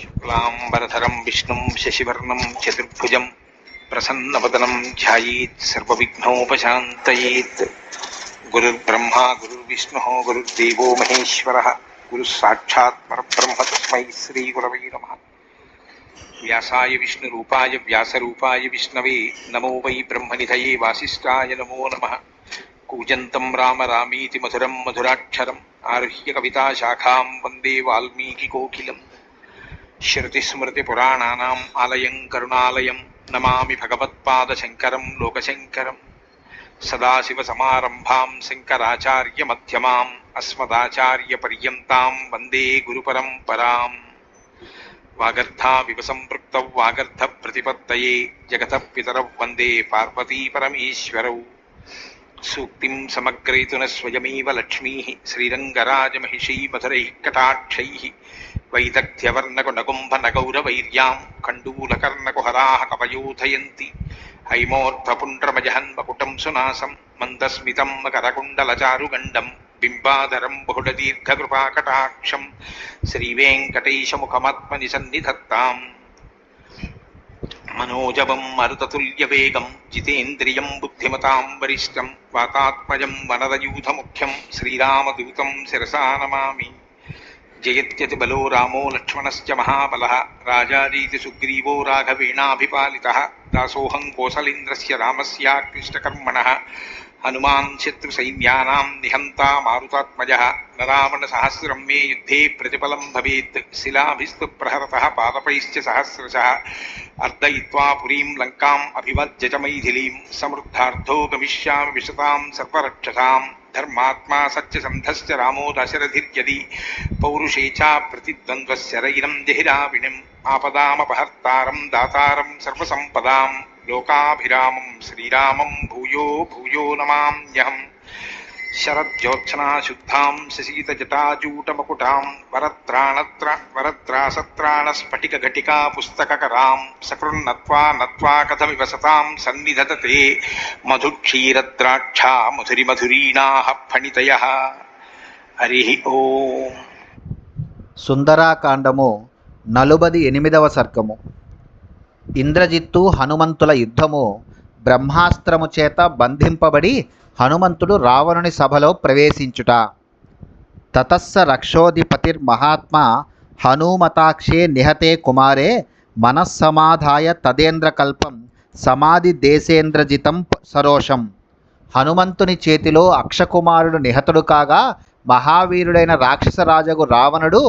శుక్లాంబరధరం విష్ణుం శశివర్ణం చతుర్భుజం ప్రసన్నవదనం ధ్యాయేత్ సర్వవిఘ్నోపశాంతయేత్. గురుర్బ్రహ్మా గురుర్విష్ణుః గురుర్దేవో మహేశ్వరः గురుస్సాక్షాత్ పరబ్రహ్మ తస్మై శ్రీగురవై నమః. వ్యాసాయ విష్ణురూపాయ వ్యాసరూపాయ విష్ణవే నమో వై బ్రహ్మనిధయే వాసిష్ఠాయ నమో నమః. కూజంతం రామ రామీతి మధురం మధురాక్షరం ఆరుహ్య కవితాశాఖాం వందే వాల్మీకికోకిలం. శృతిస్మృతిపురాణానాం ఆలయం కరుణాలయం నమామి భగవత్పాదశంకరం లోకశంకరం. సదాశివసమారంభాం శంకరాచార్యమధ్యమాం అస్మదాచార్యపర్యంతాం వందే గురుపరంపరాం. వాగర్థావివ సంపృక్తౌ వాగర్థప్రతిపత్తయే జగతః పితరౌ వందే పార్వతీపరమేశ్వరౌ. సూక్తిం సమగ్రయతున స్వయమేవ లక్ష్మీః శ్రీరంగరాజమహిషీ మధురైః కటాక్షైః. వైదగ్ధ్యవర్ణకునగుంభనగౌరవైర్యాం కండూలకర్ణకుహరాः కవయోధయంతి. హైమోర్ధ్వపుండ్రమజహన్మకుటం సునాసం మందస్మితం మకరకుండలచారుగండం బింబాధరం బహుళదీర్ఘకృపాకటాక్షం శ్రీవేంకటేశముఖమాత్మని సన్నిధత్తాం. మనోజవం మరుతతుల్యవేగం జితేంద్రియం బుద్ధిమతాం వరిష్టం వాతాత్మజం వనరయూథముఖ్యం శ్రీరామదూతం శిరసా నమామి. జయత్యతి బలో రామో లక్ష్మణశ్చ మహాబలః రాజారీతి సుగ్రీవో రాఘవేణాభిపాలితః. దాసోహం కోసలేంద్రస్య రామస్యాక్లిష్టకర్మణః హనుమాన్ శత్రుసైన్యానాం నిహంతా మారుతాత్మజః. న రావణసహస్రం మే యుద్ధే ప్రతిఫలం భవేత్ శిలాభిస్తు ప్రహరతః పాదపైశ్చ సహస్రశః. అర్దయిత్వా పురీం లంకాం అభివజ్య చ మైథిలీం సమృద్ధార్థో గమిష్యామి విశతాం సర్వరక్షసాం. ధర్మాత్మా సత్యసంధశ్చ రామో దశరథిర్యది పౌరుషే చ ప్రతిద్వంద్వశరైరం జహిరావిణిం. ఆపదామపహర్తారం దాతారం సర్వసంపదాం లోకాభిరామం శ్రీరామం భూయో భూయో నమామ్యహం. శరజ్యోత్సనాశుద్ధాం శశీతజటాజూటమకుటాం వరత్రాసత్రాణస్ఫటికఘటికా పుస్తకకరాం. సకృన్నత్వా నత్వా కథమివ సతాం సన్నిధతతే మధుక్షీరద్రాక్షా మధురిమధురీణాః ఫణితయః. హరి ఓం. సుందరాకాండము 48వ సర్గము. ఇంద్రజిత్తు హనుమంతుల యుద్ధము. బ్రహ్మాస్త్రము చేత బంధింపబడి హనుమంతుడు రావణుని సభలో ప్రవేశించుట. తతస్స రక్షోధిపతిర్మహాత్మా హనుమతాక్షే నిహతే కుమారే మనస్సమాధాయ తదేంద్రకల్పం సమాధి దేశేంద్రజితం సరోషం. హనుమంతుని చేతిలో అక్షకుమారుడు నిహతుడు కాగా మహావీరుడైన రాక్షసరాజగు రావణుడు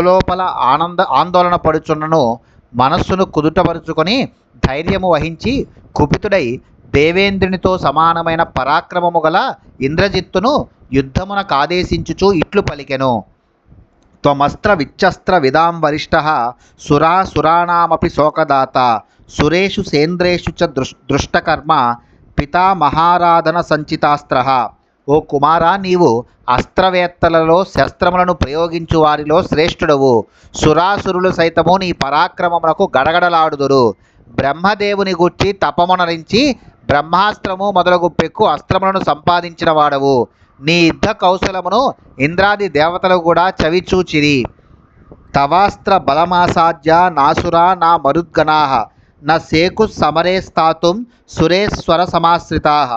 లోపల ఆందోళన పడుచున్నను మనస్సును కుదుటపరుచుకొని ధైర్యము వహించి కుపితుడై దేవేంద్రునితో సమానమైన పరాక్రమము గల ఇంద్రజిత్తును యుద్ధమునకు ఆదేశించుచు ఇట్లు పలికెను. త్వమస్త్ర విచ్చస్త్ర విదాం వరిష్ఠః సురాసురాణామపి శోకదాత సురేషు సేంద్రేషు చ దృష్టకర్మ పితామహారాధన సంచితాస్త్రః. ఓ కుమారా, నీవు అస్త్రవేత్తలలో శస్త్రములను ప్రయోగించు వారిలో శ్రేష్ఠుడవు. సురాసురులు సైతము నీ పరాక్రమమునకు గడగడలాడుదురు. బ్రహ్మదేవుని గూర్చి తపమునరించి బ్రహ్మాస్త్రము మొదలగు పెక్కు అస్త్రములను సంపాదించిన వాడవు. నీ యుద్ధ కౌశలమును ఇంద్రాది దేవతలు కూడా చవిచూచిరి. తవాస్త్ర బలమాసాధ్య నాసురా నా మరుద్గణాః న సేకు సమరే స్థాతుం సురేశ్వర సమాశ్రితాః.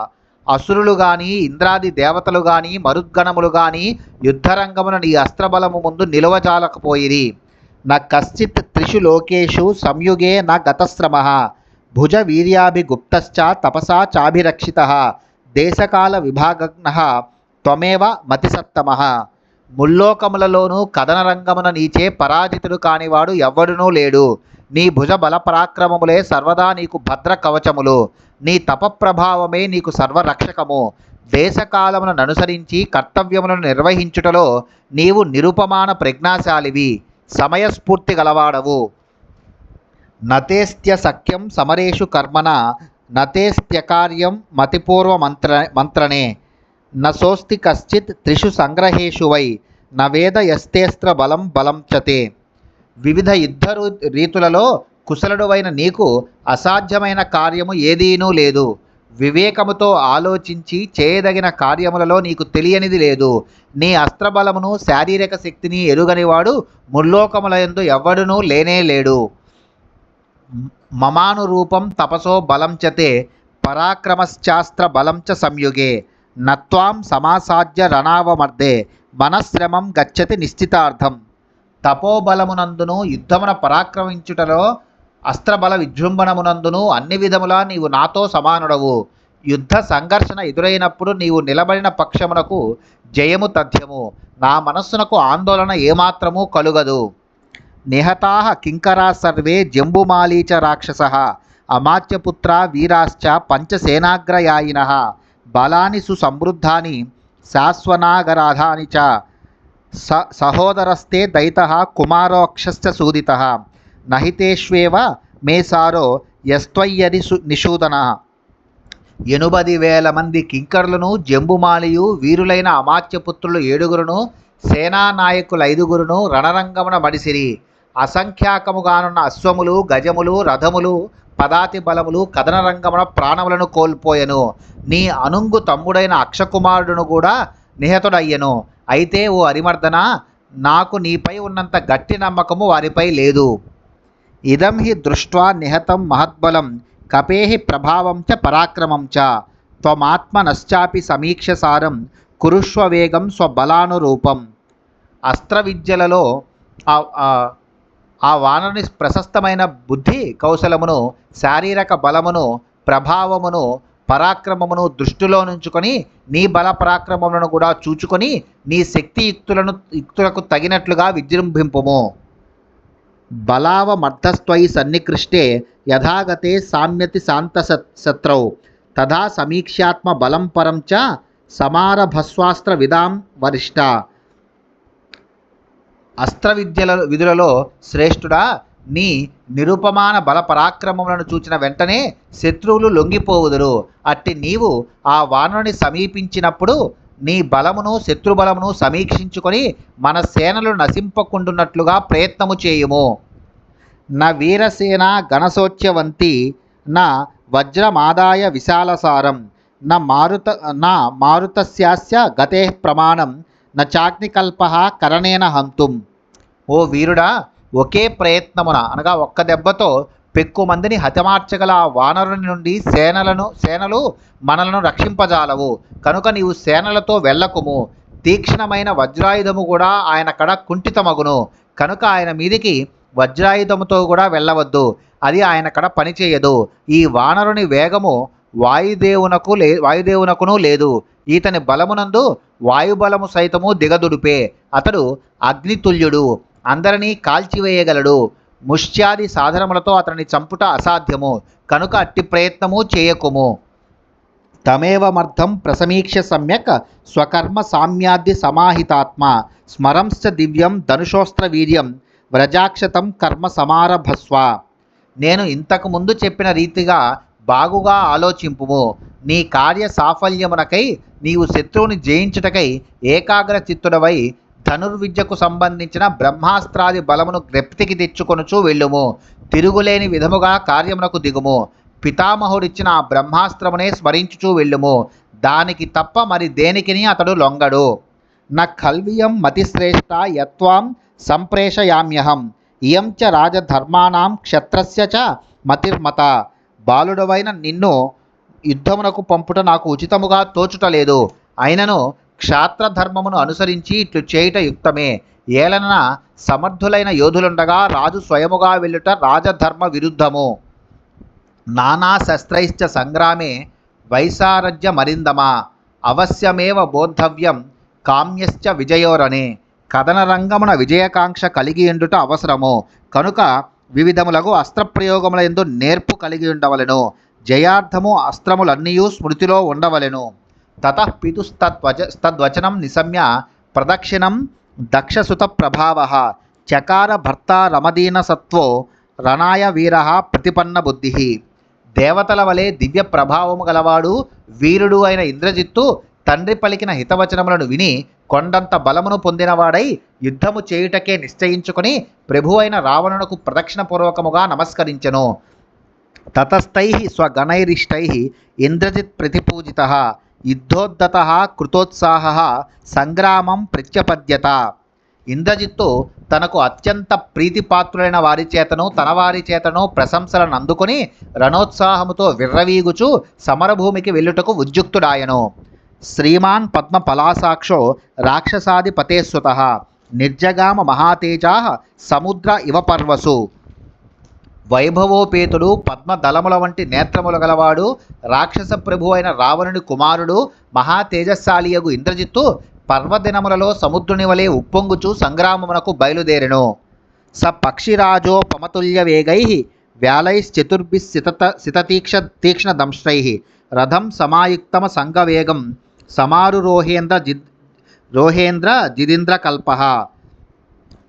అసురులు గాని ఇంద్రాది దేవతలు గాని మరుద్గణములు గాని యుద్ధరంగమున నీ అస్త్రబలము ముందు నిలువజాలకపోయిరి. న కశ్చిత్ త్రిషు లోకేషు సంయుగే న గతశ్రమః భుజ వీర్యాభిగుప్తశ్చ తపసా చాభిరక్షితః దేశకాల విభాగజ్ఞః త్వమేవ మతిసత్తమః. ముల్లోకములలోనూ కదనరంగమున నీచే పరాజితుడు కానివాడు ఎవ్వడునూ లేడు. నీ భుజ బల పరాక్రమములే సర్వదా నీకు భద్ర కవచములు. నీ తపప్రభావమే నీకు సర్వరక్షకము. దేశకాలములను అనుసరించి కర్తవ్యములను నిర్వహించుటలో నీవు నిరుపమాన ప్రజ్ఞాశాలివి, సమయస్ఫూర్తి గలవాడవు. నతేస్త్య సఖ్యం సమరేషు కర్మణ నతేస్త్యకార్యం మతిపూర్వ మంత్రణే నసోస్తి కశ్చిత్ త్రిషు సంగ్రహేషు వై నవేద యస్తేస్త్ర బలం బలం చతే. వివిధ యుద్ధ రీతులలో కుశలుడవైన నీకు అసాధ్యమైన కార్యము ఏదీనూ లేదు. వివేకముతో ఆలోచించి చేయదగిన కార్యములలో నీకు తెలియనిది లేదు. నీ అస్త్రబలమును శారీరక శక్తిని ఎరుగనివాడు ముల్లోకములయందు ఎవ్వడునూ లేనే లేడు. మమానురూపం తపసో బలం చతే పరాక్రమశ్చాస్త్ర బలం చ సంయుగే నత్వాం సమాసాధ్య రణావమర్దే మనశ్రమం గచ్చతి నిశ్చితార్థం. తపోబలమునందును యుద్ధమున పరాక్రమించుటలో అస్త్రబల విజృంభణమునందును అన్ని విధములా నీవు నాతో సమానుడవు. యుద్ధ సంఘర్షణ ఎదురైనప్పుడు నీవు నిలబడిన పక్షమునకు జయము తథ్యము. నా మనస్సునకు ఆందోళన ఏమాత్రము కలుగదు. నిహతాః కింకరా సర్వే జంబుమాలీచ రాక్షసః అమాత్యపుత్ర వీరాశ్చ పంచసేనాగ్రయాయినః బలాని సుసమృద్ధాని శాశ్వనాగరాధాని చ సహోదరస్తే దైతః కుమారోక్షశ్చ సూదితః నహితేష్వేవ మేసారో యస్త్వయ్యది నిషూదన. 80,000 మంది కింకరులను జంబుమాలియు వీరులైన అమాత్యపుత్రులు 7గురును సేనానాయకులు 5గురును రణరంగమున మడిసిరి. అసంఖ్యాకముగానున్న అశ్వములు గజములు రథములు పదాతి బలములు కథనరంగమున ప్రాణములను కోల్పోయెను. నీ అనుంగు తమ్ముడైన అక్షకుమారుడును కూడా నిహతుడయ్యెను. అయితే ఓ అరిమర్దన, నాకు నీపై ఉన్నంత గట్టి నమ్మకము వారిపై లేదు. ఇదం హి దృష్ట్వా నిహతం మహద్బలం కపేహి ప్రభావం చ పరాక్రమం చ త్వమాత్మనశ్చాపి సమీక్షసారం కురుష్వ వేగం స్వబలానురూపం. అస్త్ర విద్యలలో ఆ వానరుని ప్రశస్తమైన బుద్ధి కౌశలమును శారీరక బలమును ప్రభావమును పరాక్రమమును దృష్టిలో నుంచుకొని నీ బల పరాక్రమములను కూడా చూచుకొని నీ శక్తి యుక్తులకు తగినట్లుగా విజృంభింపుము. బలావమర్థస్త్వయి సన్నికృష్టే యథాగతే సామ్యతి శాంత శత్రౌ తథా సమీక్ష్యాత్మ బలం పరం చ సమారభస్వాస్త్ర విదాం వరిష్ట. అస్త్ర విధులలో శ్రేష్ఠుడా, నీ నిరుపమాన బల పరాక్రమములను చూచిన వెంటనే శత్రువులు లొంగిపోవుదురు. అట్టి నీవు ఆ వానరుని సమీపించినప్పుడు నీ బలమును శత్రుబలమును సమీక్షించుకొని మన సేనలు నశింపకుండునట్లుగా ప్రయత్నము చేయుము. నా వీరసేన గణసోచ్యవంతి నా వజ్రమాదాయ విశాలసారం నా మారుతస్యాస్య గతే ప్రమాణం న చాగ్నికల్పః కరణేన హంతుం. ఓ వీరుడా, ఒకే ప్రయత్నమున అనగా ఒక్క దెబ్బతో పెక్కుమందిని హతమార్చగల ఆ వానరుని నుండి సేనలు మనలను రక్షింపజాలవు. కనుక నీవు సేనలతో వెళ్ళకుము. తీక్ష్ణమైన వజ్రాయుధము కూడా ఆయన కడ కుంఠితమగును. కనుక ఆయన మీదికి వజ్రాయుధముతో కూడా వెళ్ళవద్దు, అది ఆయన కడ పనిచేయదు. ఈ వానరుని వేగము వాయుదేవునకును లేదు. ఈతని బలమునందు వాయుబలము సైతము దిగదుడిపే. అతడు అగ్నితుల్యుడు, అందరినీ కాల్చివేయగలడు. ముష్ట్యాది సాధనములతో అతనిని చంపుట అసాధ్యము. కనుక అట్టి ప్రయత్నము చేయకుము. తమేవమర్థం ప్రసమీక్ష్య సమ్యక్ స్వకర్మ సామ్యాద్ది సమాహితాత్మ స్మరంశ్చ దివ్యం ధనుషోస్త్ర వీర్యం వ్రజాక్షతం కర్మ సమారభస్వ. నేను ఇంతకు ముందు చెప్పిన రీతిగా బాగుగా ఆలోచింపుము. నీ కార్య సాఫల్యమునకై నీవు శత్రువుని జయించుటకై ఏకాగ్ర చిత్తుడవై ధనుర్విద్యకు సంబంధించిన బ్రహ్మాస్త్రాది బలమును గ్రెప్తికి తెచ్చుకొనుచూ వెళ్ళుము. తిరుగులేని విధముగా కార్యమునకు దిగుము. పితామహుడిచ్చిన ఆ బ్రహ్మాస్త్రమునే స్మరించుచూ వెళ్ళుము. దానికి తప్ప మరి దేనికిని అతడు లొంగడు. న ఖల్వియం మతిశ్రేష్ట యత్వాం సంప్రేషయామ్యహం ఇయం చ రాజధర్మాణం క్షత్రస్య చ మతిర్మత. బాలుడవైన నిన్ను యుద్ధమునకు పంపుట నాకు ఉచితముగా తోచుటలేదు. అయినను క్షాత్రధర్మమును అనుసరించి ఇట్లు చేయుట యుక్తమే. ఏలన సమర్థులైన యోధులుండగా రాజు స్వయముగా వెళ్ళుట రాజధర్మ విరుద్ధము. నానా శస్త్రైశ్చ సంగ్రామే వైసారజ్య మరిందమా అవశ్యమేవ బోద్ధవ్యం కామ్యశ్చ విజయోరనే. కథన రంగమున విజయకాంక్ష కలిగి ఉండుట అవసరము. కనుక వివిధములకు అస్త్రప్రయోగముల యందు నేర్పు కలిగి ఉండవలెను. జయార్థము అస్త్రములన్నీయూ స్మృతిలో ఉండవలెను. తతః పితుస్తద్వచనం నిశమ్య ప్రదక్షిణం దక్షసుత ప్రభావః చకార భర్త రమదీన సత్వో రణాయ వీరః ప్రతిపన్న బుద్ధిః. దేవతల వలె దివ్య ప్రభావము గలవాడు వీరుడు అయిన ఇంద్రజిత్తు తండ్రి పలికిన హితవచనములను విని కొండంత బలమును పొందినవాడై యుద్ధము చేయుటకే నిశ్చయించుకొని ప్రభువైన రావణునకు ప్రదక్షిణపూర్వకముగా నమస్కరించెను. తతస్థై స్వగణైరిష్టై ఇంద్రజిత్ ప్రతిపూజిత యుద్ధోద్ధత కృతోత్సాహ సంగ్రామం ప్రత్యపద్యత. ఇంద్రజిత్తు తనకు అత్యంత ప్రీతిపాత్రులైన వారి చేతను తన వారి చేతను ప్రశంసలను అందుకొని రణోత్సాహముతో విర్రవీగుచు సమరభూమికి వెళ్ళుటకు ఉద్యుక్తుడాయను. శ్రీమాన్ పద్మ పలాసాక్షో రాక్షసాదిపతేస్సుత నిర్జగామ మహాతేజా సముద్ర ఇవ పర్వసు. వైభవోపేతుడు పద్మదళముల వంటి నేత్రములు గలవాడు రాక్షస ప్రభు అయిన రావణుని కుమారుడు మహాతేజశాలియగు ఇంద్రజిత్తు పర్వదినములలో సముద్రుని వలె ఉప్పొంగుచు సంగ్రామమునకు బయలుదేరెను. స పక్షిరాజో పమతుల్య వేగై వ్యాలైశ్చతుర్భిః తీక్ష్ణ దంష్ట్రై రథం సమాయుక్తమ సంగవేగం రోహేంద్ర జిదింద్ర కల్ప.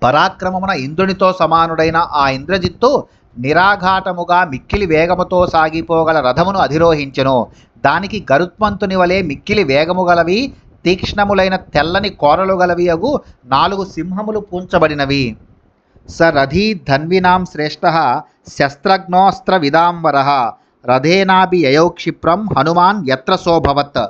పరాక్రమమున ఇంద్రునితో సమానుడైన ఆ ఇంద్రజిత్తు నిరాఘాటముగా మిక్కిలి వేగముతో సాగిపోగల రథమును అధిరోహించెను. దానికి గరుత్మంతుని వలె మిక్కిలి వేగము గలవి తీక్ష్ణములైన తెల్లని కోరలు గలవి అగు 4 సింహములు పూంచబడినవి. స రథీ ధన్వినాం శ్రేష్ఠ శస్త్రఘ్నోస్త్ర విదాంబర రథేనాభి యయౌ క్షిప్రం హనుమాన్ యత్ర సోభవత్.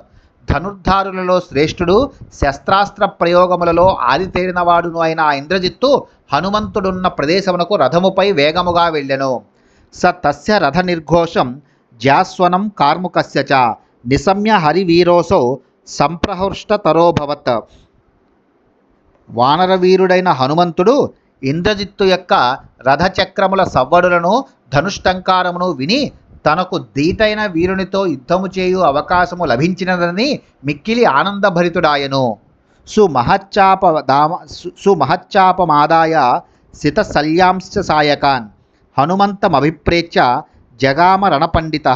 ధనుర్ధారులలో శ్రేష్ఠుడు శస్త్రాస్త్ర ప్రయోగములలో ఆదితేరినవాడును అయిన ఆ ఇంద్రజిత్తు హనుమంతుడున్న ప్రదేశమునకు రథముపై వేగముగా వెళ్ళెను. స తస్య రథ నిర్ఘోషం జాస్వనం కార్ముకస్య చ నిశమ్య హరివీరోసో సంప్రహృష్టతరోభవత్. వానరవీరుడైన హనుమంతుడు ఇంద్రజిత్తు యొక్క రథచక్రముల సవ్వడులను ధనుష్టంకారమును విని తనకు దీటైన వీరునితో యుద్ధము చేయు అవకాశము లభించినదని మిక్కిలి ఆనందభరితుడాయను. సుమహచ్చాపమాదాయ సితశల్యాంశ్చ సాయకాన్ హనుమంతమభిప్రేత్య జగామ రణపండిత.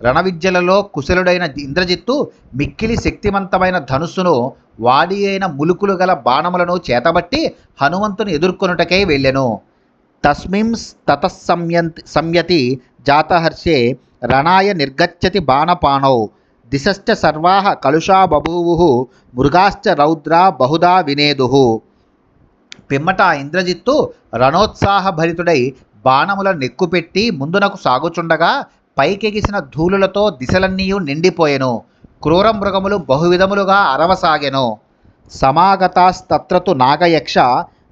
రణవిద్యలలో కుశలుడైన ఇంద్రజిత్తు మిక్కిలి శక్తివంతమైన ధనుస్సును వాడి అయిన ములుకులు గల బాణములను చేతబట్టి హనుమంతుని ఎదుర్కొనుటకై వెళ్ళెను. తతస్సంయతి జాతహర్షే రణాయ నిర్గచ్చతి బాణపాణౌ దిశశ్చ సర్వాః కలుషా బభూవుః మృగాశ్చ రౌద్రా బహుదా వినేదుః. పిమ్మట ఇంద్రజిత్తు రణోత్సాహభరితుడై బాణముల నెక్కుపెట్టి ముందునకు సాగుచుండగా పైకెగిసిన ధూళులతో దిశలన్నీయు నిండిపోయెను. క్రూర మృగములు బహువిధములుగా అరవసాగెను. సమాగతాస్తత్రతు నాగయక్ష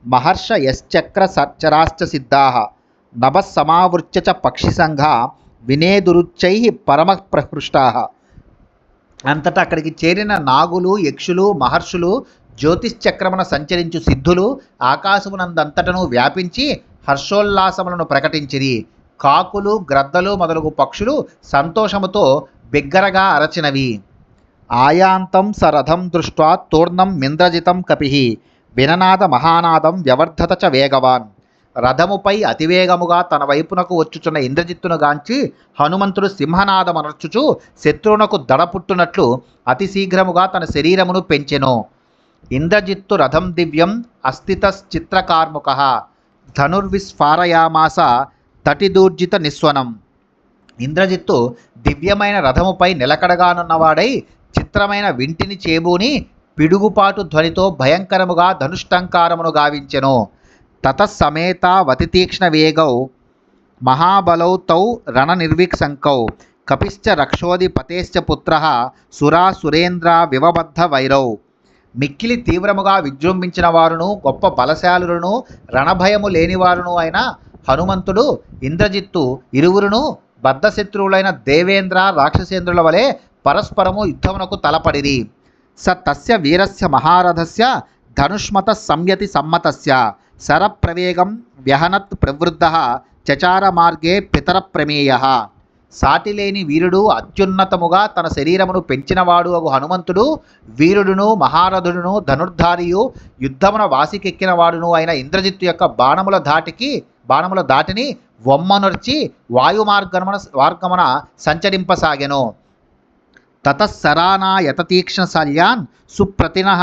మహర్ష యశ్చక్ర చరాశ్చ సిద్ధాః నభః సమావృత్య చ పక్షిసంఘా వినేదురుచ్చైః పరమ ప్రహృష్టాః. అంతటా అక్కడికి చేరిన నాగులు యక్షులు మహర్షులు జ్యోతిశ్చక్రమున సంచరించు సిద్ధులు ఆకాశమునందంతటను వ్యాపించి హర్షోల్లాసములను ప్రకటించిరి. కాకులు గ్రద్దలు మొదలగు పక్షులు సంతోషముతో బిగ్గరగా అరచినవి. ఆయాంతం సరథం దృష్ట్వా తూర్ణం మింద్రజితం కపిః విననాద మహానాదం వ్యవర్ధత చ వేగవాన్. రథముపై అతివేగముగా తన వైపునకు వచ్చుచున్న ఇంద్రజిత్తును గాంచి హనుమంతుడు సింహనాదమనర్చుచు శత్రువునకు దడపుట్టునట్లు అతి శీఘ్రముగా తన శరీరమును పెంచెను. ఇంద్రజిత్తు రథం దివ్యం అస్థితశ్చిత్రకార్ముకః ధనుర్విస్ఫారయామాస తటిదూర్జిత నిస్వనం. ఇంద్రజిత్తు దివ్యమైన రథముపై నిలకడగానున్నవాడై చిత్రమైన వింటిని చేబూని పిడుగుపాటు ధ్వనితో భయంకరముగా ధనుష్టంకారమును గావించెను. తతస్సమేతావతితీక్ష్ణ వేగౌ మహాబలౌ తౌ రణనిర్విక్సంకౌ కపిశ్చ రక్షోధిపతేశ్చ పుత్రః సురాసురేంద్ర వివబద్ధ వైరౌ. మిక్కిలి తీవ్రముగా విజృంభించిన వారును గొప్ప బలశాలులను రణభయము లేనివారును అయిన హనుమంతుడు ఇంద్రజిత్తు ఇరువురును బద్ధశత్రువులైన దేవేంద్ర రాక్షసేంద్రుల వలె పరస్పరము యుద్ధమునకు తలపడిరి. స తస్య వీరస్య మహారథస్య ధనుష్మత సంయతి సమ్మతస్య శరప్రవేగం వ్యహనత్ ప్రవృద్ధః చచార మార్గే పితర ప్రమేయః. సాటిలేని వీరుడు అత్యున్నతముగా తన శరీరమును పెంచినవాడు అగు హనుమంతుడు వీరుడును మహారథుడును ధనుర్ధారియు యుద్ధమున వాసికెక్కినవాడును అయిన ఇంద్రజిత్తు యొక్క బాణముల దాటిని వమ్మనొర్చి వాయుమార్గమున సంచరింపసాగెను. తతస్సరానాయతతీక్ష్ణశల్యాన్ సుప్రతినః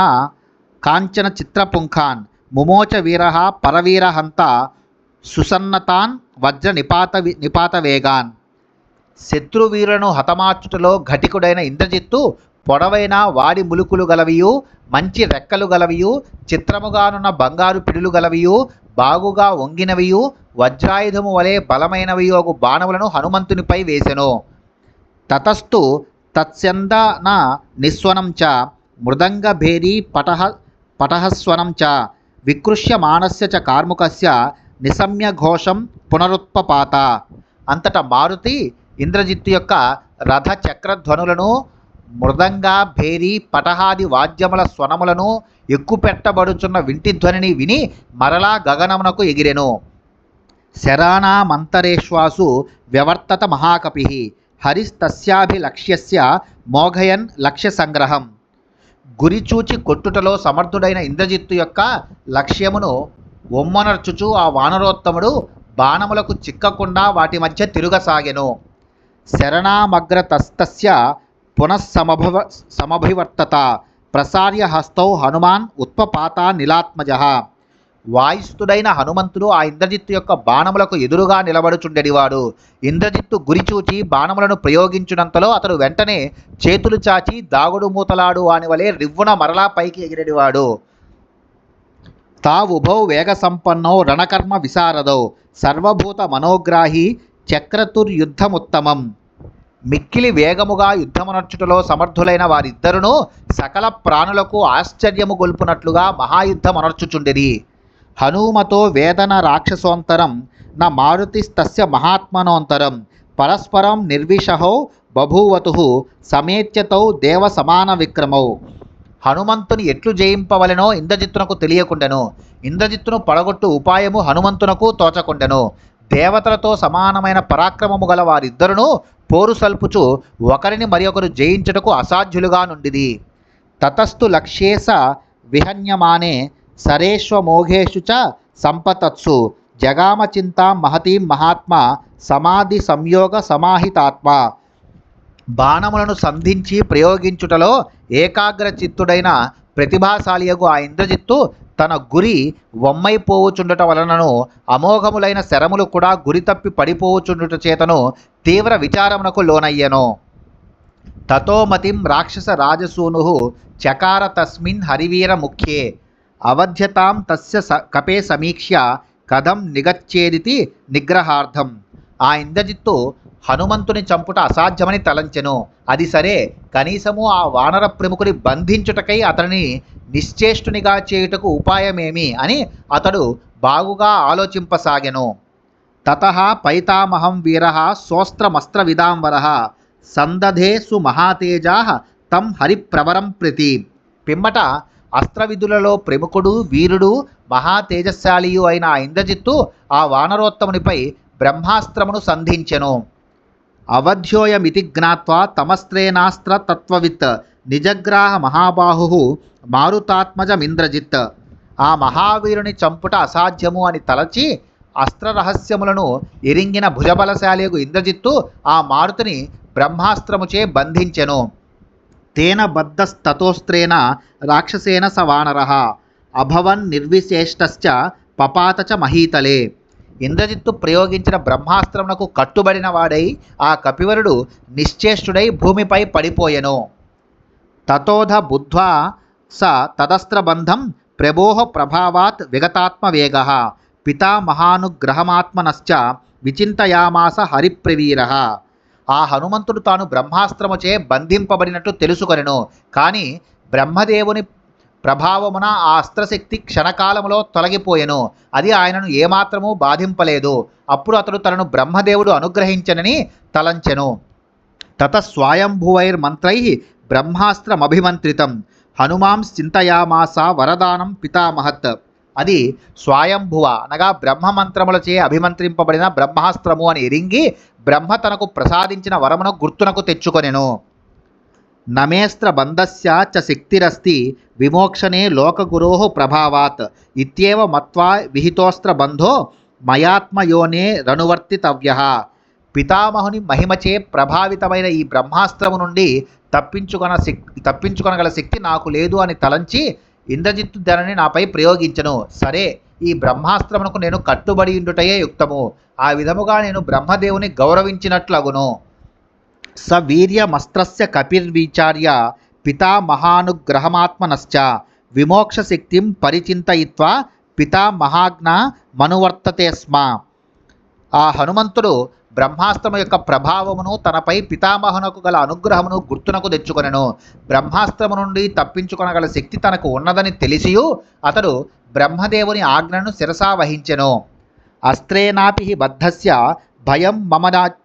కాంచన చిత్రపుంఖాన్ ముమోచ వీరః పరవీరహంత సుసన్నతాన్ వజ్ర నిపాత వేగాన్. శత్రువీరులను హతమార్చుటలో ఘటికుడైన ఇంద్రజిత్తు పొడవైన వాడి ములుకులు గలవియు మంచి రెక్కలు గలవియు చిత్రముగానున్న బంగారు పిడులు గలవియు బాగుగా వంగినవియు వజ్రాయుధము వలె బలమైనవియు అగు బాణములను హనుమంతునిపై వేసెను. తతస్థు తత్స్యందన నిస్వనం చ మృదంగ భేరీ పటహస్వనం చ వికృష్య మానస్య చ కార్ముకస్య నిశమ్య ఘోషం పునరుత్పపాత. అంతటా మారుతి ఇంద్రజిత్తు యొక్క రథ చక్రధ్వనులను మృదంగ భేరీ పటహాది వాద్యముల స్వనములను ఎక్కుపెట్టబడుచున్న వింటి ధ్వనిని విని మరలా గగనమునకు ఎగిరెను. శరాణామంతరేష్వాసు వ్యవర్తత మహాకపి హరిస్తస్యాభిలక్ష్యస్య మోఘయన్ లక్ష్య సంగ్రహం. గురిచూచి కొట్టుటలో సమర్థుడైన ఇంద్రజిత్తు యొక్క లక్ష్యమును ఒమ్మనర్చుచు ఆ వానరోత్తముడు బాణములకు చిక్కకుండా వాటి మధ్య తిరుగసాగెను. శరణామగ్రతస్తస్య పునఃసమభివర్తత ప్రసార్య హస్తౌ హనుమాన్ ఉత్పపాత నిలాత్మజః. వాయుస్తుడైన హనుమంతుడు ఆ ఇంద్రజిత్తు యొక్క బాణములకు ఎదురుగా నిలబడుచుండెడివాడు. ఇంద్రజిత్తు గురిచూచి బాణములను ప్రయోగించినంతలో అతడు వెంటనే చేతులు చాచి దాగుడు మూతలాడు అని వలె రివ్వున మరలా పైకి ఎగిరెడివాడు. తావుభౌ వేగ సంపన్నౌ రణకర్మ విశారదౌ సర్వభూత మనోగ్రాహి చక్రతుర్యుద్ధముత్తమం. మిక్కిలి వేగముగా యుద్ధమునర్చుటలో సమర్థులైన వారిద్దరును సకల ప్రాణులకు ఆశ్చర్యము గొల్పునట్లుగా మహాయుద్ధమనర్చుచుండిరి. హనుమతో వేదన రాక్షసోంతరం న మారుతిస్తస్య మహాత్మనోంతరం పరస్పరం నిర్విషహౌ బభూవతు సమేత్యతౌ దేవ సమాన విక్రమౌ. హనుమంతుని ఎట్లు జయింపవలెనో ఇంద్రజిత్తునకు తెలియకుండెను. ఇంద్రజిత్తును పడగొట్టు ఉపాయము హనుమంతునకు తోచకుండెను. దేవతలతో సమానమైన పరాక్రమము గల వారిద్దరును పోరు సల్పుచు ఒకరిని మరి ఒకరు జయించుటకు అసాధ్యులుగా నుండిది. తతస్థు లక్ష్యేస విహన్యమానే సరేష్వమోఘేషు చ సంపతత్సు జగామ చింతాం మహతీం మహాత్మ సమాధి సంయోగ సమాహితాత్మ. బాణములను సంధించి ప్రయోగించుటలో ఏకాగ్ర చిత్తుడైన ప్రతిభాశాలియగు ఆ ఇంద్రజిత్తు తన గురి వమ్మైపోవుచుండుట వలనను అమోఘములైన శరములు కూడా గురి తప్పి పడిపోవుచుండుట చేతను తీవ్ర విచారమునకు లోనయ్యెను. తతోమతిం రాక్షస రాజసూను చకార తస్మిన్ హరివీర ముఖ్యే అవధ్యతాం తస్య కపే సమీక్ష్య కథం నిగచ్చేదితి నిగ్రహార్థం. ఆ ఇంద్రజిత్తు హనుమంతుని చంపుట అసాధ్యమని తలంచెను. అది సరే, కనీసము ఆ వానర ప్రముఖుని బంధించుటకై అతనిని నిశ్చేష్టునిగా చేయుటకు ఉపాయమేమి అని అతడు బాగుగా ఆలోచింపసాగెను. తతః పైతామహం వీరః సోస్త్రమస్త్ర విదాంబరః సందధే సుమహాతేజాః తం హరిప్రవరం ప్రతి. పిమ్మట అస్త్రవిధులలో ప్రముఖుడు వీరుడు మహాతేజశాలియు అయిన ఆ ఇంద్రజిత్తు ఆ వానరోత్తమునిపై బ్రహ్మాస్త్రమును సంధించెను. అవధ్యోయమితి జ్ఞాత్వా తమస్త్రేనాస్త్ర తత్వవిత్ నిజగ్రాహ మహాబాహు మారుతాత్మజమింద్రజిత్. ఆ మహావీరుని చంపుట అసాధ్యము అని తలచి అస్త్ర రహస్యములను ఎరింగిన భుజబలశాలియగు ఇంద్రజిత్తు ఆ మారుతిని బ్రహ్మాస్త్రముచే బంధించెను. తేన బద్ధస్తతోస్త్రేణ రాక్షసేన స వానరః అభవన్ నిర్విశేష్టశ్చ పపాత చ మహీతలే. ఇంద్రజిత్తు ప్రయోగించిన బ్రహ్మాస్త్రమునకు కట్టుబడిన వాడై ఆ కపివరుడు నిశ్చేష్టుడై భూమిపై పడిపోయెను. తతోధ బుద్ధ్వా స తదస్త్రబంధం ప్రభోః ప్రభావాత్ విగతాత్మవేగః పితామహానుగ్రహమాత్మనశ్చ విచింతయామాస హరిప్రవీరః. ఆ హనుమంతుడు తాను బ్రహ్మాస్త్రముచే బంధింపబడినట్టు తెలుసుకొనెను. కానీ బ్రహ్మదేవుని ప్రభావమున ఆ అస్త్రశక్తి క్షణకాలములో తొలగిపోయెను. అది ఆయనను ఏమాత్రమూ బాధింపలేదు. అప్పుడు అతడు తనను బ్రహ్మదేవుడు అనుగ్రహించనని తలంచెను. తత స్వయంభువైర్మంత్రైః బ్రహ్మాస్త్రమభిమంత్రితం హనుమాంశ్చింతయామాస వరదానం పితామహత్. అది స్వయంభువ అనగా బ్రహ్మమంత్రములచే అభిమంత్రింపబడిన బ్రహ్మాస్త్రము అని ఎరింగి బ్రహ్మ తనకు ప్రసాదించిన వరమును గుర్తునకు తెచ్చుకొనెను. నమేస్త్ర బంధస్య చ శక్తిరస్తి విమోక్షణే లోకగురోః ప్రభావాత్ ఇత్యేవ మత్వా విహితోస్త్ర బంధో మయాత్మయోనే రనువర్తితవ్యః. పితామహుని మహిమచే ప్రభావితమైన ఈ బ్రహ్మాస్త్రము నుండి తప్పించుకొనగల శక్తి నాకు లేదు అని తలంచి ఇంద్రజిత్తు దానిని నాపై ప్రయోగించను. సరే, ఈ బ్రహ్మాస్త్రమునకు నేను కట్టుబడి ఉండుటయే యుక్తము. ఆ విధముగా నేను బ్రహ్మదేవుని గౌరవించినట్లగును. స వీర్యమస్త్రస్య కపిర్విచార్య పితామహానుగ్రహమాత్మనశ్చ విమోక్ష శక్తిం పరిచింతయిత్వా పితామహాజ్ఞ మనువర్తతే స్మ. ఆ హనుమంతుడు బ్రహ్మాస్త్రము యొక్క ప్రభావమును తనపై పితామహునకు గల అనుగ్రహమును గుర్తునకు తెచ్చుకొనెను. బ్రహ్మాస్త్రము నుండి తప్పించుకొనగల శక్తి తనకు ఉన్నదని తెలిసియు అతడు బ్రహ్మదేవుని ఆజ్ఞను శిరసా వహించెను. అస్త్రేనాపి బద్ధస్య భయం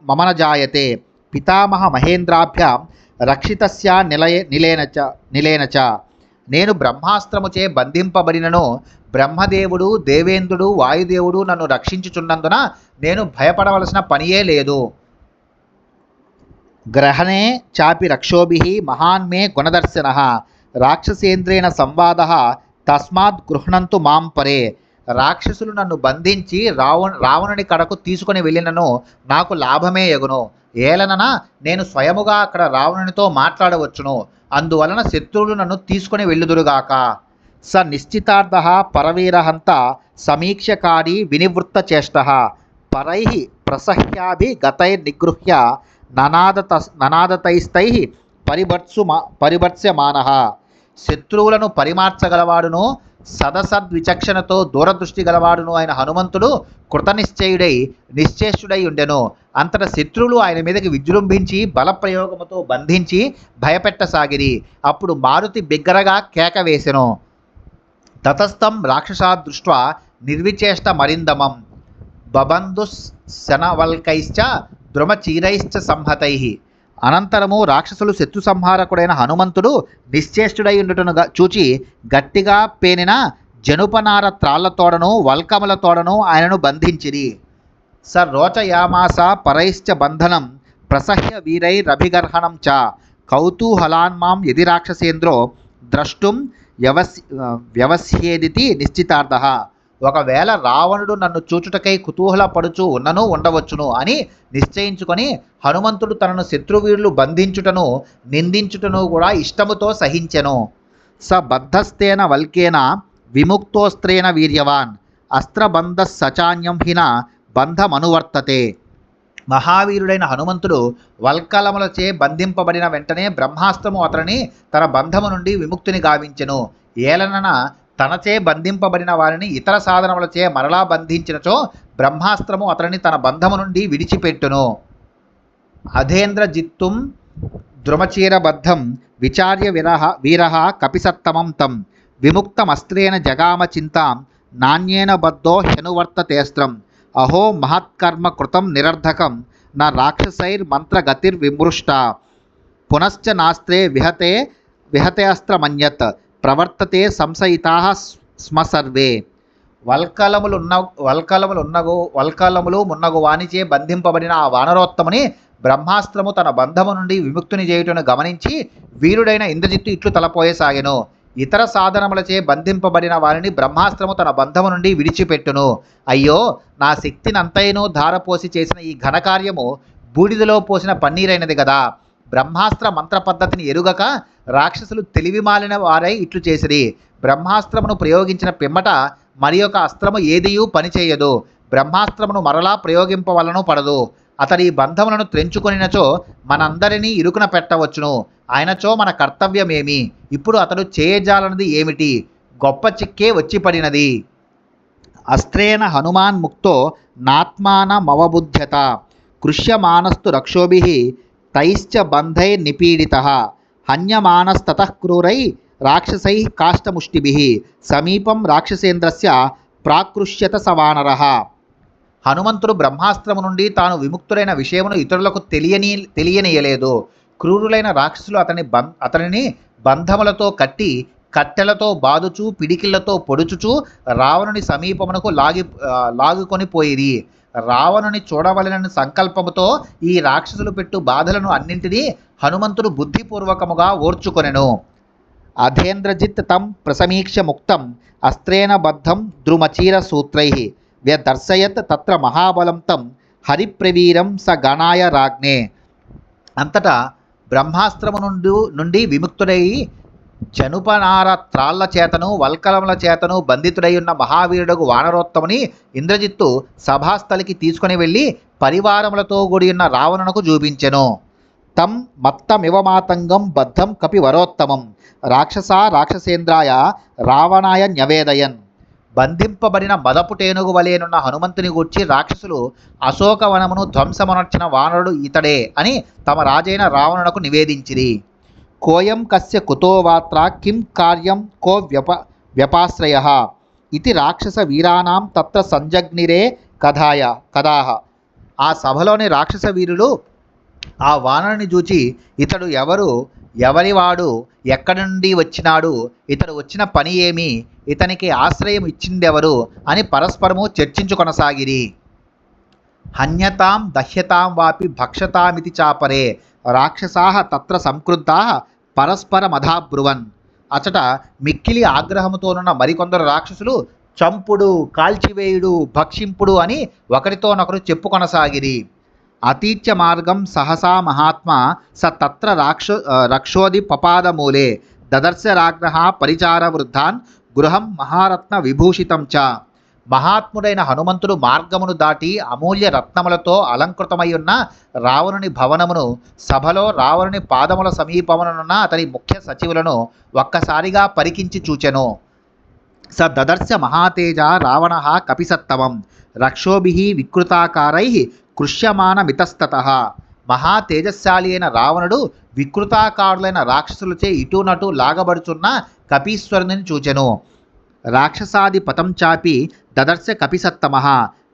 మమన జాయతే పితామహ మహేంద్రాభ్యాం రక్షితస్య నిలేనచ. నేను బ్రహ్మాస్త్రముచే బంధింపబడినను బ్రహ్మదేవుడు, దేవేంద్రుడు, వాయుదేవుడు నన్ను రక్షించుచున్నందున నేను భయపడవలసిన పనియే లేదు. గ్రహణే చాపి రక్షోభిః మహాన్ మే గుణదర్శనః రాక్షసేంద్రేణ సంవాదః తస్మాత్ గృహ్ణంతు మాం పరే. రాక్షసులు నన్ను బంధించి రావణుని కడకు తీసుకుని వెళ్ళినను నాకు లాభమే యగును. ఏలనన నేను స్వయముగా అక్కడ రావణునితో మాట్లాడవచ్చును. అందువలన శత్రువులు నన్ను తీసుకుని వెళ్ళుదురుగాక. స నిశ్చితార్థః పరవీరహంత సమీక్షకారి వినివృత్త చేష్టః పరైః ప్రసహ్యాభిగతైర్నిగృహ్య ననాదతైస్తైః పరిభర్త్స్యమానః. శత్రువులను పరిమార్చగలవాడును సదసద్విచక్షణతో దూరదృష్టి గలవాడును అయిన హనుమంతుడు కృతనిశ్చయుడై నిశ్చేష్టుడై ఉండెను. అంతట శత్రువులు ఆయన మీదకి విజృంభించి బలప్రయోగముతో బంధించి భయపెట్టసాగిరి. అప్పుడు మారుతి బిగ్గరగా కేక వేసెను. తతస్థం రాక్షసా దృష్ట్వా నిర్విచేష్ట మరిందమం బబంధుశనవల్కైశ్చ ద్రుమచీరైశ్చ సంహతైః. అనంతరము రాక్షసులు శత్రు సంహారకుడైన హనుమంతుడు నిశ్చేష్టుడై ఉండుటను చూచి గట్టిగా పేనిన జనుపనార త్రాళ్లతోడను వల్కములతోడను ఆయనను బంధించిరి. స రోచయామాస పరైశ్చ బంధనం ప్రసహ్య వీరైరభిగర్హణం చ కౌతూహలాన్మాం యది రాక్షసేంద్రో ద్రష్టుం వ్యవస్యేదితి నిశ్చితార్థః. ఒకవేళ రావణుడు నన్ను చూచుటకై కుతూహలపడుచు ఉన్నను ఉండవచ్చును అని నిశ్చయించుకొని హనుమంతుడు తనను శత్రువీరులు బంధించుటను నిందించుటను కూడా ఇష్టముతో సహించెను. స బద్ధస్తేన వల్కేన విముక్తోస్త్రేణ వీర్యవాన్ అస్త్రబంధ సచాన్యం హిన బంధమనువర్తతే. మహావీరుడైన హనుమంతుడు వల్కలములచే బంధింపబడిన వెంటనే బ్రహ్మాస్త్రము అతనిని తన బంధము నుండి విముక్తిని గావించెను. ఏలనన తనచే బంధింపబడిన వారిని ఇతర సాధనములచే మరలా బంధించినచో బ్రహ్మాస్త్రము అతనిని తన బంధము నుండి విడిచిపెట్టును. అధేంద్రజిత్తుం ద్రుమచీరబద్ధం విచార్య వీరః కపిసత్తమం తం విముక్తమస్త్రేణ జగామ చింతాం నాణ్యేన బద్ధో హ్యనువర్తతేస్త్రం అహో మహత్కర్మ కృతం నిరర్ధకం న రాక్షసైర్మంత్రగతిర్విమృష్టా పునశ్చ నాస్త్రే విహతే అస్త్రమన్యత్ ప్రవర్తతే సంశయితాః స్మ సర్వే. వల్కలములు మున్నగు వానిచే బంధింపబడిన ఆ వానరోత్తముని బ్రహ్మాస్త్రము తన బంధము నుండి విముక్తిని చేయుటను గమనించి వీరుడైన ఇంద్రజిత్తు ఇట్లు తలపోయసాగెను. ఇతర సాధనములచే బంధింపబడిన వారిని బ్రహ్మాస్త్రము తన బంధము నుండి విడిచిపెట్టును. అయ్యో, నా శక్తినంతైనూ ధారపోసి చేసిన ఈ ఘనకార్యము బూడిదలో పోసిన పన్నీరైనది గదా. బ్రహ్మాస్త్ర మంత్ర పద్ధతిని ఎరుగక రాక్షసులు తెలివిమాలిన వారై ఇట్లు చేసిరి. బ్రహ్మాస్త్రమును ప్రయోగించిన పిమ్మట మరి ఒక అస్త్రము ఏదియూ పనిచేయదు. బ్రహ్మాస్త్రమును మరలా ప్రయోగింపవలను పడదు. అతడి బంధములను త్రెంచుకొనినచో మనందరినీ ఇరుకున పెట్టవచ్చును. ఆయనచో మన కర్తవ్యమేమి? ఇప్పుడు అతడు చేయజాలనది ఏమిటి? గొప్ప చిక్కే వచ్చి పడినది. అస్త్రేణ హనుమాన్ ముక్తో నాత్మానమవబుధ్యత కృష్యమానస్తు రక్షోభిః తైశ్చ బంధైర్నిపీడితః హన్యమానస్తతః క్రూరై రాక్షసైః కాష్టముష్టిభిః సమీపం రాక్షసేంద్రస్య ప్రాకృష్యత సవానరః. హనుమంతుడు బ్రహ్మాస్త్రము నుండి తాను విముక్తుడైన విషయమును ఇతరులకు తెలియనీయలేదు. క్రూరులైన రాక్షసులు అతనిని బంధములతో కట్టి కట్టెలతో బాదుచు పిడికిళ్లతో పొడుచుచు రావణుని సమీపమునకు లాగుకొని పోయిరి. రావణుని చూడవలెనని సంకల్పముతో ఈ రాక్షసులు పెట్టు బాధలను అన్నింటినీ హనుమంతుడు బుద్ధిపూర్వకముగా ఓర్చుకొనెను. అధేంద్రజిత్ తం ప్రసమీక్ష ముక్తం అస్త్రేణ బద్ధం ద్రుమచీర సూత్రైః వ్యదర్శయత్ తత్ర మహాబలం తం హరిప్రవీరం స గణాయ రాజ్ఞే. అంతటా బ్రహ్మాస్త్రము నుండి విముక్తుడై జనుపనార త్రాళ్ల చేతను వల్కలముల చేతను బంధితుడై ఉన్న మహావీరుడగు వానరోత్తముని ఇంద్రజిత్తు సభాస్థలికి తీసుకుని వెళ్ళి పరివారములతో కూడి ఉన్న రావణునకు చూపించెను. తం మత్తమివమాతంగం బద్ధం కపి వరోత్తమం రాక్షసేంద్రాయ రావణాయ న్యవేదయన్. బంధింపబడిన మదపుటేనుగు వలెనున్న హనుమంతుని గూర్చి రాక్షసులు అశోకవనమును ధ్వంసమనర్చిన వానరుడు ఇతడే అని తమ రాజైన రావణునకు నివేదించిరి. కోయం కస్య కుతో వాత్ర కిం కార్యం కో వ్యపాశ్రయ ఇది రాక్షస వీరానాం తత్ర సంజగ్నిరే కథాహ. ఆ సభలోని రాక్షస వీరులు ఆ వానరుని చూచి ఇతడు ఎవరివాడు, ఎక్కడి నుండి వచ్చినాడు, ఇతడు వచ్చిన పని ఏమి, ఇతనికి ఆశ్రయం ఇచ్చిందెవరు అని పరస్పరము చర్చించుకొనసాగిరి. హన్యతాం దహ్యతాం వాపి భక్షతామితి చాపరే రాక్షసాః తత్ర సంక్రుద్ధాః పరస్పరమధాబ్రువన్. అచట మిక్కిలి ఆగ్రహముతోనున్న మరికొందరు రాక్షసులు చంపుడు, కాల్చివేయుడు, భక్షింపుడు అని ఒకరితోనొకరు చెప్పుకొనసాగిరి. అతీత్య మార్గం సహసా మహాత్మా స తత్ర రక్షోది పపాదమూలే దదర్శ రాజ్ఞః పరిచార వృద్ధాన్ గృహం మహారత్న విభూషితం చ. మహాత్ముడైన హనుమంతుడు మార్గమును దాటి అమూల్య రత్నములతో అలంకృతమై ఉన్న రావణుని భవనమును, సభలో రావణుని పాదముల సమీపమునున్న అతని ముఖ్య సచివులను ఒక్కసారిగా పరికించి చూచెను. స దదర్శ మహాతేజ రావణ కపిసత్తమం రక్షోభిః వికృతాకారైః కృష్యమానమితస్తతః. మహా తేజస్శాలి అయిన రావణుడు వికృతాకారులైన రాక్షసులచే ఇటునటు లాగబడుచున్న కపీశ్వరుని చూచెను. రాక్షసాదిపతం చాపి దదర్శ కపిసత్తమః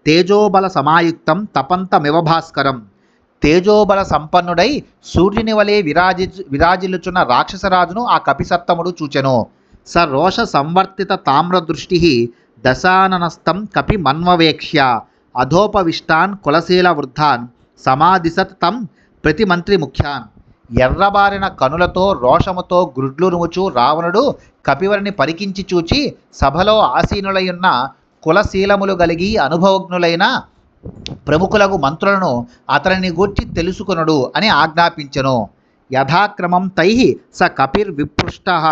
తేజోబల సమాయుక్తం తపంతమివ భాస్కరం. తేజోబల సంపన్నుడై సూర్యుని వలె విరాజిల్లుచున్న రాక్షసరాజును ఆ కపిసత్తముడు చూచెను. స రోష సంవర్తిత తామ్రదృష్టి దశాననస్తం కపి మన్వవేక్ష్య అధోపవిష్టాన్ కులశీల వృద్ధాన్ సమాదిశత్ తం ప్రతిమంత్రి ముఖ్యాన్. ఎర్రబారిన కనులతో రోషముతో గ్రుడ్లు నుముచు రావణుడు కపివరిని పరికించి చూచి సభలో ఆసీనులైయున్న కులశీలములు కలిగి అనుభవజ్ఞులైన ప్రముఖులకు మంత్రులను అతనిని గూర్చి తెలుసుకొనుడు అని ఆజ్ఞాపించెను. యథాక్రమం తైః స కపిర్విపృష్టః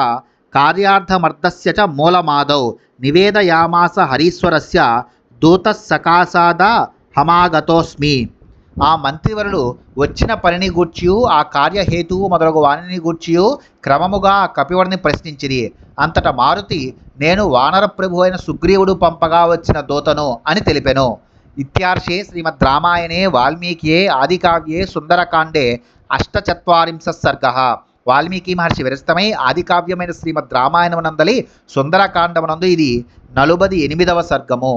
కార్యార్థమర్ధస్య చ మూలమాదౌ నివేదయామాస హరీశ్వరస్య దూతః సకాశాద హమాగతోస్మి. ఆ మంత్రివరులు వచ్చిన పనిని గూర్చియు ఆ కార్యహేతువు మొదలగు వాణిని గూర్చియు క్రమముగా ఆ కపివరుని ప్రశ్నించిరి. అంతట మారుతి నేను వానర ప్రభు అయిన సుగ్రీవుడు పంపగా వచ్చిన దూతను అని తెలిపెను. ఇత్యార్షే శ్రీమద్ రామాయణే వాల్మీకియే ఆదికావ్యే సుందరకాండే 48 సర్గః. వాల్మీకి మహర్షి విరచితమై ఆదికావ్యమైన శ్రీమద్ రామాయణమునందలి సుందరకాండమునందు ఇది 48వ సర్గము.